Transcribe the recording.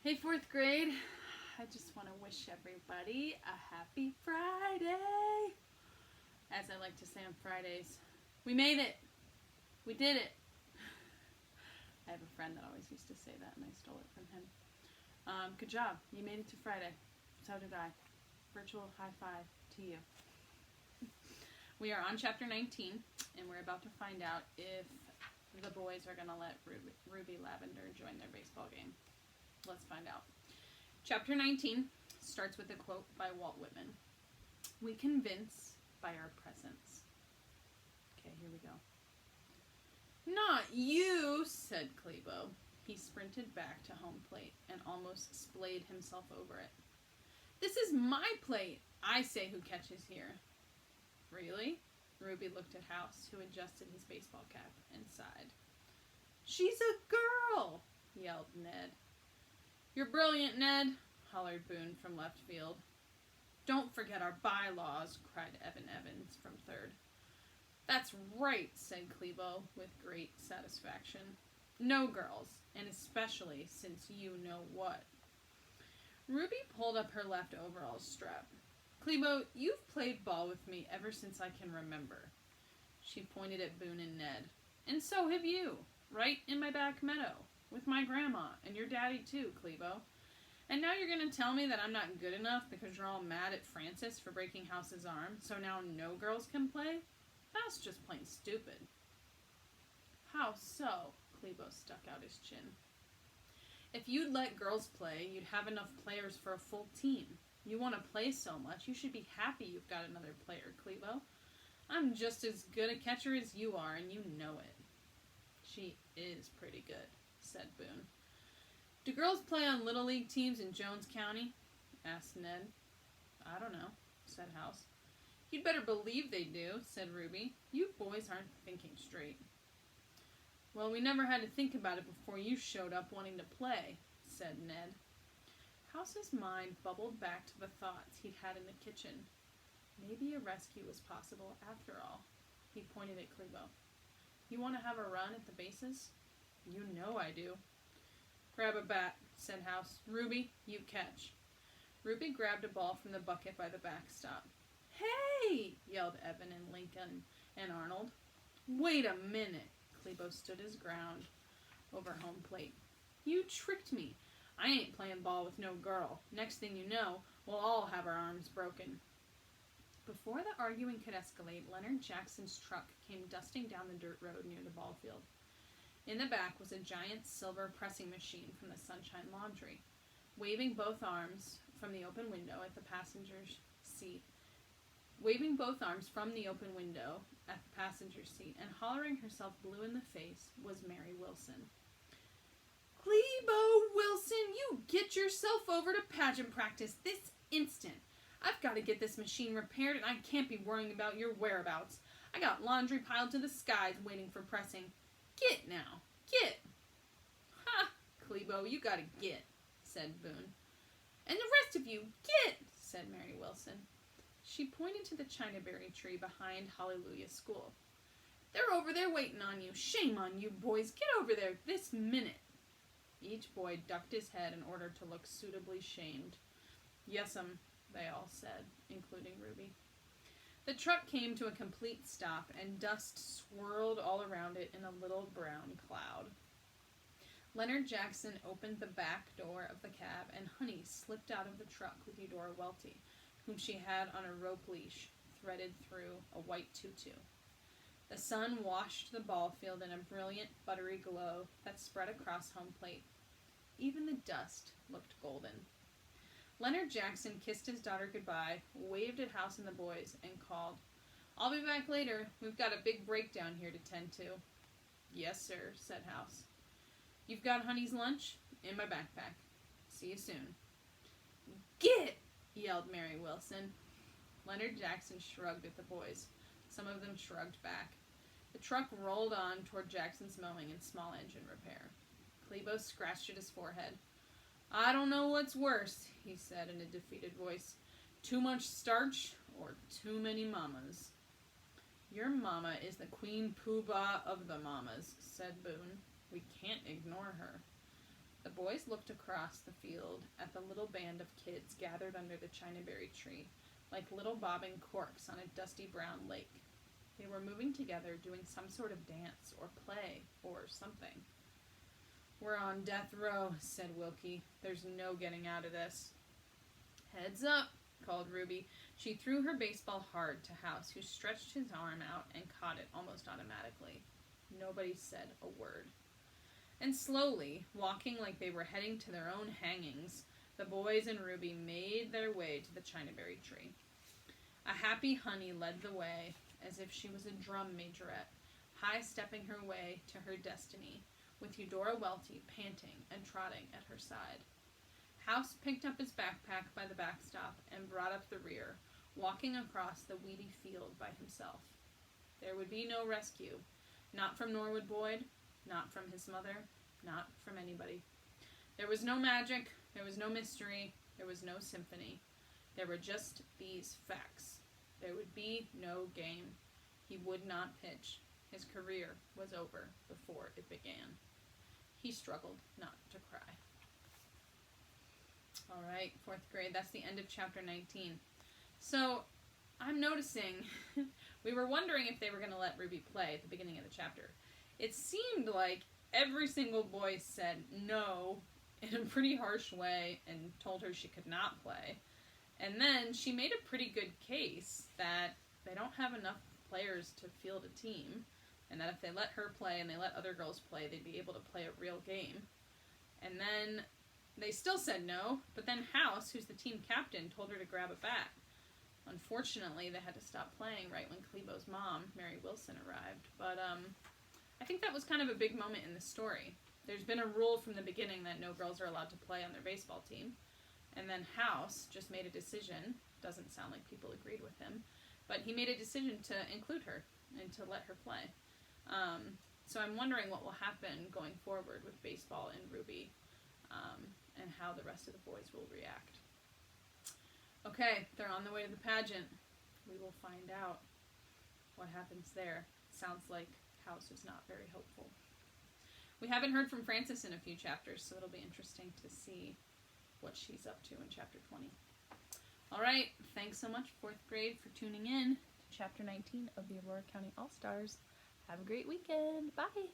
Hey, fourth grade. I just want to wish everybody a happy Friday. As I like to say on Fridays, we made it. We did it. I have a friend that always used to say that, and I stole it from him. Good job. You made it to Friday. So did I. Virtual high five to you. We are on chapter 19, and we're about to find out if the boys are going to let Ruby Lavender join their baseball game. Let's find out. Chapter 19 starts with a quote by Walt Whitman. We convince by our presence. Okay, here we go. Not you, said Clebo. He sprinted back to home plate and almost splayed himself over it. This is my plate. I say who catches here. Really? Ruby looked at House, who adjusted his baseball cap, and sighed. She's a girl, yelled Ned. You're brilliant, Ned, hollered Boone from left field. Don't forget our bylaws, cried Evan Evans from third. That's right, said Clebo with great satisfaction. No girls, and especially since you know what. Ruby pulled up her left overalls strap. Clebo, you've played ball with me ever since I can remember. She pointed at Boone and Ned. And so have you, right in my back meadow, with my grandma, and your daddy too, Clebo. And now you're going to tell me that I'm not good enough because you're all mad at Francis for breaking House's arm, so now no girls can play? That's just plain stupid. How so? Clebo stuck out his chin. If you'd let girls play, you'd have enough players for a full team. You want to play so much, you should be happy you've got another player, Clebo. I'm just as good a catcher as you are, and you know it. She is pretty good, said Boone. Do girls play on Little League teams in Jones County? Asked Ned. I don't know, said House. You'd better believe they do, said Ruby. You boys aren't thinking straight. Well, we never had to think about it before you showed up wanting to play, said Ned. House's mind bubbled back to the thoughts he'd had in the kitchen. Maybe a rescue was possible after all. He pointed at Clebo. You want to have a run at the bases? You know I do. Grab a bat, said House. Ruby, you catch. Ruby grabbed a ball from the bucket by the backstop. Hey! Yelled Evan and Lincoln and Arnold. Wait a minute. Clebo stood his ground over home plate. You tricked me. I ain't playing ball with no girl. Next thing you know, we'll all have our arms broken. Before the arguing could escalate, Leonard Jackson's truck came dusting down the dirt road near the ball field. In the back was a giant silver pressing machine from the Sunshine Laundry. Waving both arms from the open window at the passenger's seat, and hollering herself blue in the face was Mary Wilson. Clebo Wilson, you get yourself over to pageant practice this instant. I've got to get this machine repaired, and I can't be worrying about your whereabouts. I got laundry piled to the skies waiting for pressing. Get now. Get. Ha! Clebo, you gotta get, said Boone. And the rest of you, get, said Mary Wilson. She pointed to the chinaberry tree behind Hallelujah School. They're over there waiting on you. Shame on you boys. Get over there this minute. Each boy ducked his head in order to look suitably shamed. Yes'm, they all said, including Ruby. The truck came to a complete stop, and dust swirled all around it in a little brown cloud. Leonard Jackson opened the back door of the cab, and Honey slipped out of the truck with Eudora Welty, whom she had on a rope leash threaded through a white tutu. The sun washed the ball field in a brilliant, buttery glow that spread across home plate. Even the dust looked golden. Leonard Jackson kissed his daughter goodbye, waved at House and the boys, and called, I'll be back later. We've got a big breakdown here to tend to. Yes, sir, said House. You've got Honey's lunch? In my backpack. See you soon. Get! Yelled Mary Wilson. Leonard Jackson shrugged at the boys. Some of them shrugged back. The truck rolled on toward Jackson's mowing and small engine repair. Clebo scratched at his forehead. I don't know what's worse, he said in a defeated voice. Too much starch or too many mamas? Your mama is the queen poobah of the mamas, said Boone. We can't ignore her. The boys looked across the field at the little band of kids gathered under the chinaberry tree, like little bobbing corks on a dusty brown lake. They were moving together, doing some sort of dance or play or something. "We're on death row," said Wilkie. "There's no getting out of this." "Heads up," called Ruby. She threw her baseball hard to House, who stretched his arm out and caught it almost automatically. Nobody said a word. And slowly, walking like they were heading to their own hangings, the boys and Ruby made their way to the chinaberry tree. A happy Honey led the way, as if she was a drum majorette, high-stepping her way to her destiny, with Eudora Welty panting and trotting at her side. House picked up his backpack by the backstop and brought up the rear, walking across the weedy field by himself. There would be no rescue, not from Norwood Boyd, not from his mother, not from anybody. There was no magic, there was no mystery, there was no symphony. There were just these facts. There would be no game. He would not pitch. His career was over before it began. He struggled not to cry. All right, 4th grade, that's the end of chapter 19. So, I'm noticing, we were wondering if they were going to let Ruby play at the beginning of the chapter. It seemed like every single boy said no in a pretty harsh way and told her she could not play. And then she made a pretty good case that they don't have enough players to field a team, and that if they let her play and they let other girls play, they'd be able to play a real game. And then they still said no, but then House, who's the team captain, told her to grab a bat. Unfortunately, they had to stop playing right when Clebo's mom, Mary Wilson, arrived. But I think that was kind of a big moment in the story. There's been a rule from the beginning that no girls are allowed to play on their baseball team. And then House just made a decision. Doesn't sound like people agreed with him. But he made a decision to include her and to let her play. So I'm wondering what will happen going forward with baseball and Ruby, and how the rest of the boys will react. Okay, they're on the way to the pageant. We will find out what happens there. Sounds like House is not very hopeful. We haven't heard from Frances in a few chapters, so it'll be interesting to see what she's up to in chapter 20. All right, thanks so much, 4th grade, for tuning in to chapter 19 of the Aurora County All-Stars. Have a great weekend. Bye.